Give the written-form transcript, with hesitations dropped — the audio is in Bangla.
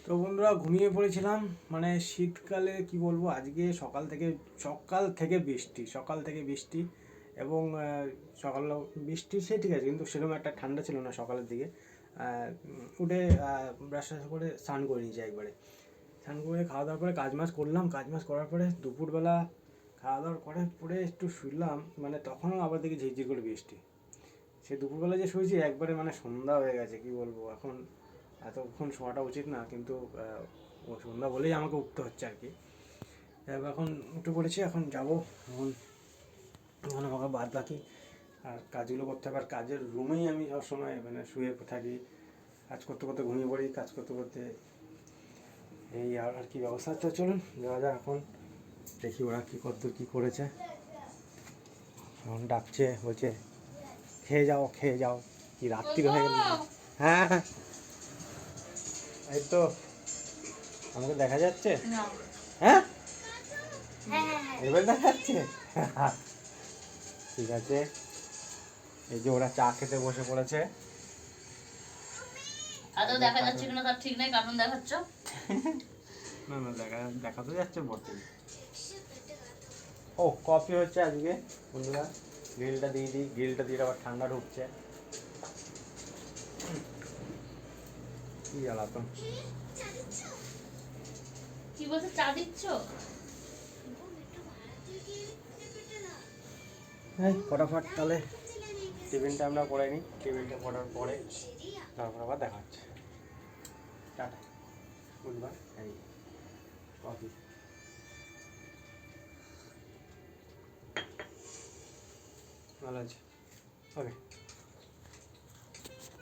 তো বন্ধুরা ঘুমিয়ে পড়েছিলাম, মানে শীতকালে কি বলবো, আজকে সকাল থেকে বৃষ্টি এবং সকাল বৃষ্টি সে ঠিক আছে, কিন্তু সেরকম একটা ঠান্ডা ছিল না সকালের দিকে। উঠে ব্রাশ করে স্নান করে নিয়েছি একবারে। স্নান করে খাওয়া দাওয়ার পরে কাজ মাজ করার পরে দুপুরবেলা খাওয়া দাওয়ার পরে একটু শুনলাম, মানে তখনও আবার দেখি ঝিরঝির করে বৃষ্টি। সে দুপুরবেলা যে শুয়েছি একবারে মানে সন্ধ্যা হয়ে গেছে, কি বলবো। এখন এতক্ষণ শোয়াটা উচিত না, কিন্তু ও সন্ধ্যা বলেই আমাকে উঠতে হচ্ছে আর কি। এখন উঠে পড়েছি, এখন যাবো। এখন আমাকে বাদ বাকি আর কাজগুলো করতে হবে। আর কাজের রুমেই আমি সবসময় মানে শুয়ে থাকি, কাজ করতে করতে ঘুমিয়ে পড়ি, কাজ করতে করতে এই আর কি ব্যবস্থা হচ্ছে। চলুন যাওয়া যাক, এখন দেখি ওরা কী কতদূর কী করেছে। এখন ডাকছে, বলছে খেয়ে যাও, কি রাত্রি হয়ে গেল। হ্যাঁ হ্যাঁ, এই তো আমাকে দেখা যাচ্ছে। হ্যাঁ, এবার দেখা যাচ্ছে। ঠিক আছে, এই যে ওরা চা খেতে বসে পড়েছে। আদৌ দেখা যাচ্ছে কিনা তার ঠিক নেই, কার্টুন দেখাচ্ছ। না না, দেখা তো যাচ্ছে বটেই। ও কফি হচ্ছে আজকে বন্ধুরা, গ্রিলটা দিয়ে দিই, গ্রিলটা দিয়ে আবার ঠান্ডা ঢুকছে। কি জ্বালাতন। কি বলছো, চা দিচ্ছ? হ্যাঁ, ফটাফট তাহলে টিফিনটা আমরা করে নিই। টিফিনটা করার পরে তারপর আবার দেখা হচ্ছে। Tata, good bye. এই কফি ভালো আছে, ওকে।